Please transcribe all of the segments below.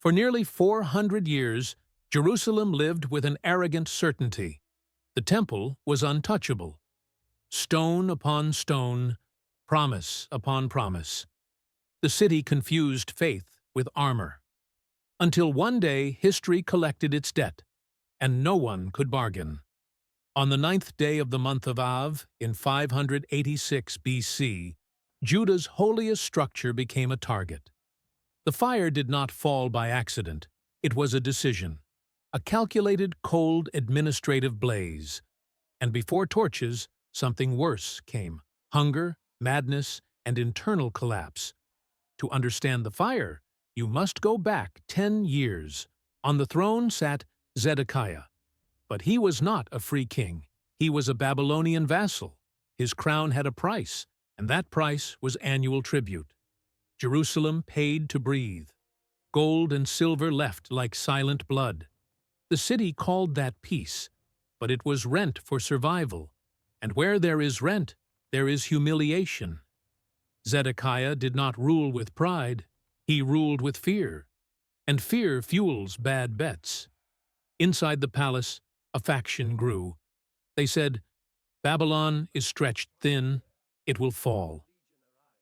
For nearly 400 years, Jerusalem lived with an arrogant certainty. The temple was untouchable. Stone upon stone, promise upon promise. The city confused faith with armor. Until one day history collected its debt, and no one could bargain. On the 9th day of the month of Av, in 586 BC, Judah's holiest structure became a target. The fire did not fall by accident. It was a decision, a calculated, cold, administrative blaze. And before torches, something worse came: hunger, madness, and internal collapse. To understand the fire, you must go back 10 years. On the throne sat Zedekiah. But he was not a free king. He was a Babylonian vassal. His crown had a price, and that price was annual tribute. Jerusalem paid to breathe. Gold and silver left like silent blood. The city called that peace, but it was rent for survival. And where there is rent, there is humiliation. Zedekiah did not rule with pride. He ruled with fear. And fear fuels bad bets. Inside the palace, a faction grew. They said, "Babylon is stretched thin, it will fall."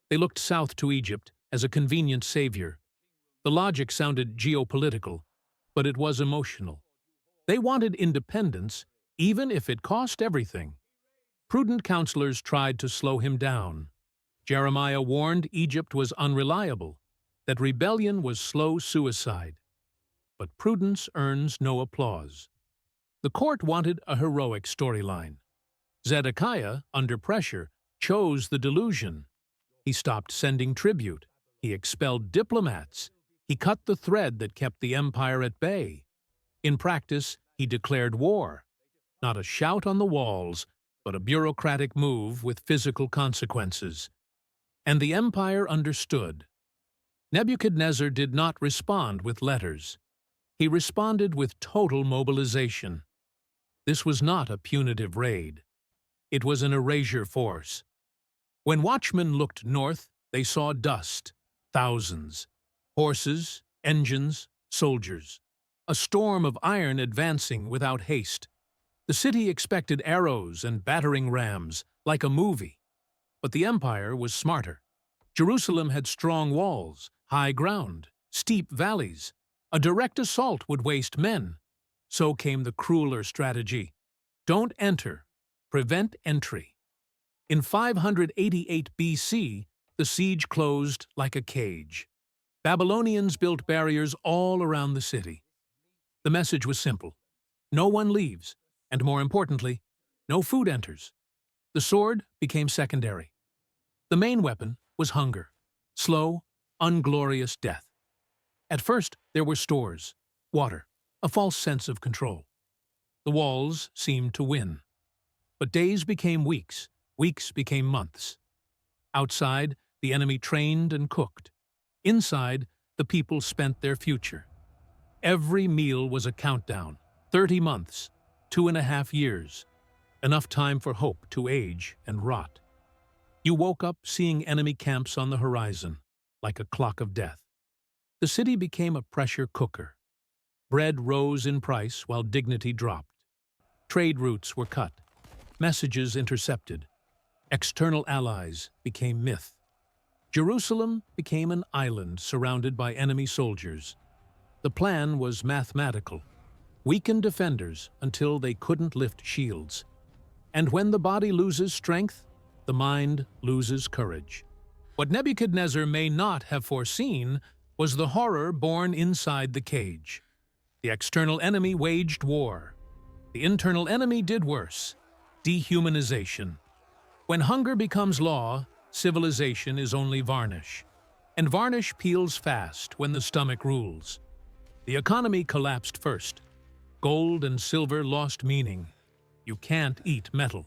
They looked south to Egypt as a convenient savior. The logic sounded geopolitical, but it was emotional. They wanted independence, even if it cost everything. Prudent counselors tried to slow him down. Jeremiah warned Egypt was unreliable, that rebellion was slow suicide. But prudence earns no applause. The court wanted a heroic storyline. Zedekiah, under pressure, chose the delusion. He stopped sending tribute. He expelled diplomats. He cut the thread that kept the empire at bay. In practice, he declared war. Not a shout on the walls, but a bureaucratic move with physical consequences. And the empire understood. Nebuchadnezzar did not respond with letters. He responded with total mobilization. This was not a punitive raid. It was an erasure force. When watchmen looked north, they saw dust, thousands, horses, engines, soldiers, a storm of iron advancing without haste. The city expected arrows and battering rams, like a movie. But the empire was smarter. Jerusalem had strong walls, high ground, steep valleys. A direct assault would waste men. So came the crueler strategy. Don't enter, prevent entry. In 588 BC, the siege closed like a cage. Babylonians built barriers all around the city. The message was simple: no one leaves, and more importantly, no food enters. The sword became secondary. The main weapon was hunger, slow, unglorious death. At first, there were stores, water, a false sense of control. The walls seemed to win. But days became weeks, weeks became months. Outside, the enemy trained and cooked. Inside, the people spent their future. Every meal was a countdown: 30 months, 2.5 years, enough time for hope to age and rot. You woke up seeing enemy camps on the horizon, like a clock of death. The city became a pressure cooker. Bread rose in price while dignity dropped. Trade routes were cut, messages intercepted. External allies became myth. Jerusalem became an island surrounded by enemy soldiers. The plan was mathematical: weaken defenders until they couldn't lift shields. And when the body loses strength, the mind loses courage. What Nebuchadnezzar may not have foreseen was the horror born inside the cage. The external enemy waged war. The internal enemy did worse: dehumanization. When hunger becomes law, civilization is only varnish. And varnish peels fast when the stomach rules. The economy collapsed first. Gold and silver lost meaning. You can't eat metal.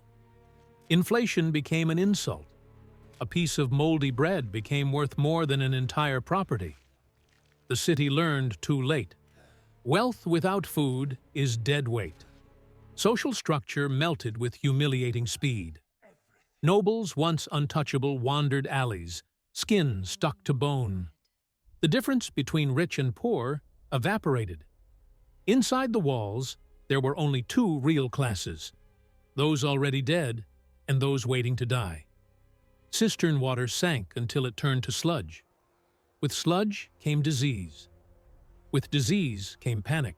Inflation became an insult. A piece of moldy bread became worth more than an entire property. The city learned too late. Wealth without food is dead weight. Social structure melted with humiliating speed. Nobles, once untouchable, wandered alleys, skin stuck to bone. The difference between rich and poor evaporated. Inside the walls, there were only two real classes, those already dead and those waiting to die. Cistern water sank until it turned to sludge. With sludge came disease. With disease came panic.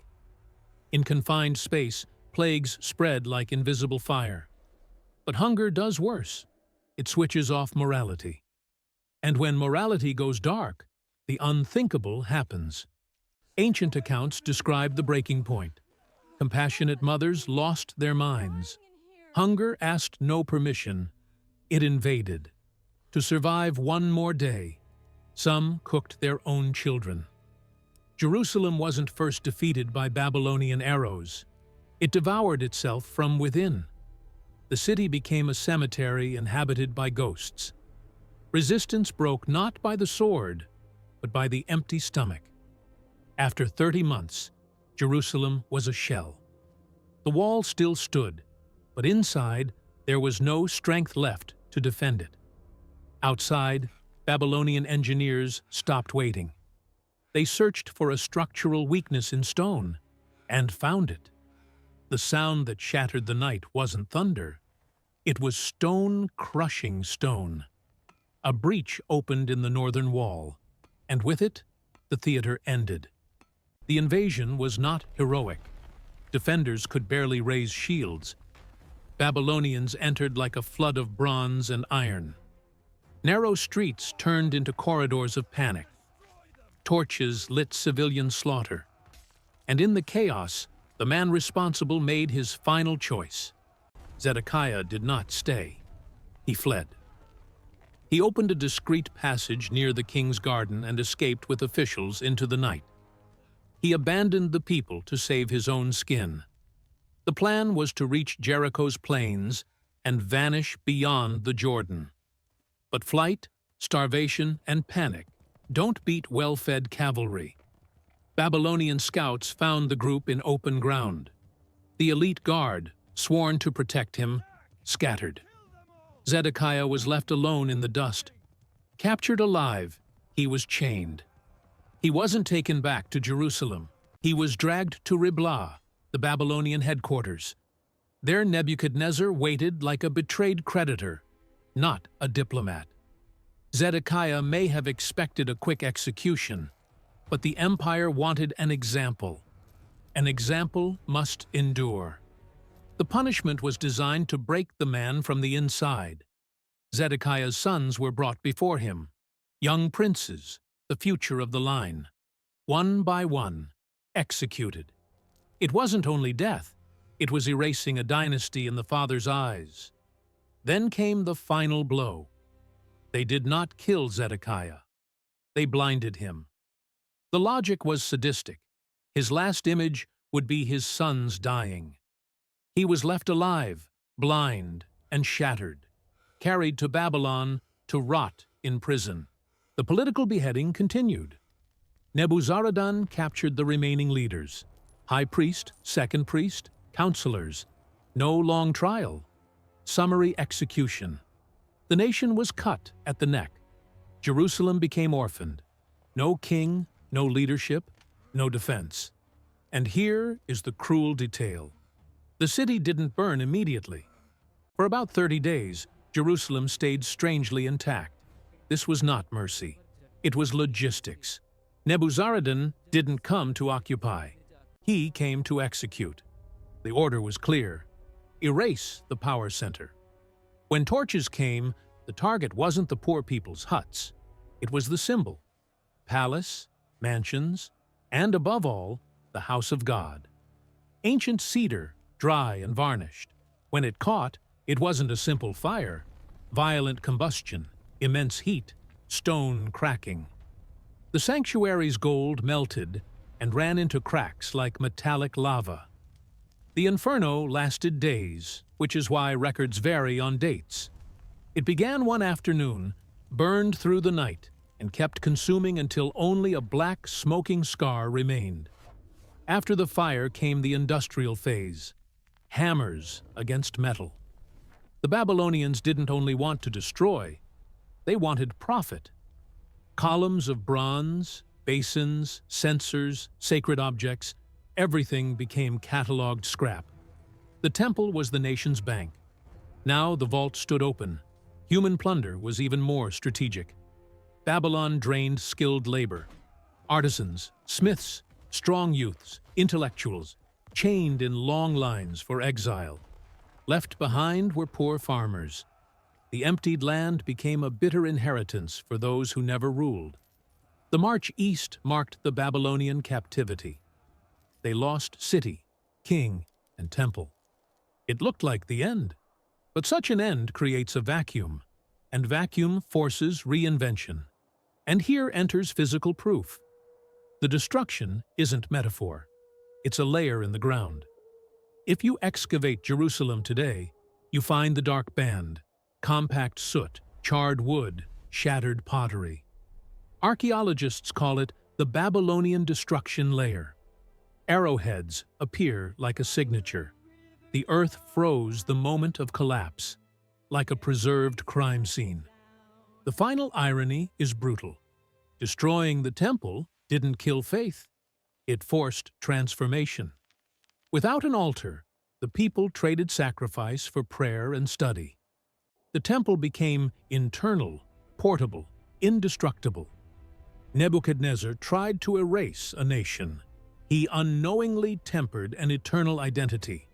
In confined space, plagues spread like invisible fire. But hunger does worse. It switches off morality. And when morality goes dark, the unthinkable happens. Ancient accounts describe the breaking point. Compassionate mothers lost their minds. Hunger asked no permission. It invaded. To survive one more day, some cooked their own children. Jerusalem wasn't first defeated by Babylonian arrows. It devoured itself from within. The city became a cemetery inhabited by ghosts. Resistance broke not by the sword, but by the empty stomach. After 30 months, Jerusalem was a shell. The wall still stood, but inside there was no strength left to defend it. Outside, Babylonian engineers stopped waiting. They searched for a structural weakness in stone, and found it. The sound that shattered the night wasn't thunder. It was stone crushing stone. A breach opened in the northern wall, and with it, the theater ended. The invasion was not heroic. Defenders could barely raise shields. Babylonians entered like a flood of bronze and iron. Narrow streets turned into corridors of panic. Torches lit civilian slaughter. And in the chaos, the man responsible made his final choice. Zedekiah did not stay. He fled. He opened a discreet passage near the king's garden and escaped with officials into the night. He abandoned the people to save his own skin. The plan was to reach Jericho's plains and vanish beyond the Jordan. But flight, starvation, and panic don't beat well-fed cavalry. Babylonian scouts found the group in open ground. The elite guard, sworn to protect him, scattered. Zedekiah was left alone in the dust. Captured alive, he was chained. He wasn't taken back to Jerusalem. He was dragged to Riblah, the Babylonian headquarters. There Nebuchadnezzar waited like a betrayed creditor, not a diplomat. Zedekiah may have expected a quick execution, but the empire wanted an example. An example must endure. The punishment was designed to break the man from the inside. Zedekiah's sons were brought before him, young princes, the future of the line. One by one, executed. It wasn't only death, it was erasing a dynasty in the father's eyes. Then came the final blow. They did not kill Zedekiah. They blinded him. The logic was sadistic. His last image would be his sons dying. He was left alive, blind, and shattered, carried to Babylon to rot in prison. The political beheading continued. Nebuzaradan captured the remaining leaders, high priest, second priest, counselors. No long trial. Summary execution. The nation was cut at the neck. Jerusalem became orphaned. No king, no leadership, no defense. And here is the cruel detail. The city didn't burn immediately. For about 30 days, Jerusalem stayed strangely intact. This was not mercy. It was logistics. Nebuzaradan didn't come to occupy. He came to execute. The order was clear. Erase the power center. When torches came, the target wasn't the poor people's huts. It was the symbol. Palace, mansions, and above all, the house of God. Ancient cedar, dry and varnished. When it caught, it wasn't a simple fire. Violent combustion, immense heat, stone cracking. The sanctuary's gold melted and ran into cracks like metallic lava. The inferno lasted days, which is why records vary on dates. It began one afternoon, burned through the night, and kept consuming until only a black, smoking scar remained. After the fire came the industrial phase. Hammers against metal. The Babylonians didn't only want to destroy, they wanted profit. Columns of bronze, Basins, censers, sacred objects, everything became catalogued scrap. The temple was the nation's bank. Now the vault stood open. Human plunder was even more strategic. Babylon drained skilled labor. Artisans, smiths, strong youths, intellectuals, chained in long lines for exile. Left behind were poor farmers. The emptied land became a bitter inheritance for those who never ruled. The march east marked the Babylonian captivity. They lost city, king, and temple. It looked like the end. But such an end creates a vacuum, and vacuum forces reinvention. And here enters physical proof. The destruction isn't metaphor. It's a layer in the ground. If you excavate Jerusalem today, you find the dark band, compact soot, charred wood, shattered pottery. Archaeologists call it the Babylonian destruction layer. Arrowheads appear like a signature. The earth froze the moment of collapse, like a preserved crime scene. The final irony is brutal. Destroying the temple didn't kill faith. It forced transformation. Without an altar, the people traded sacrifice for prayer and study. The temple became internal, portable, indestructible. Nebuchadnezzar tried to erase a nation. He unknowingly tempered an eternal identity.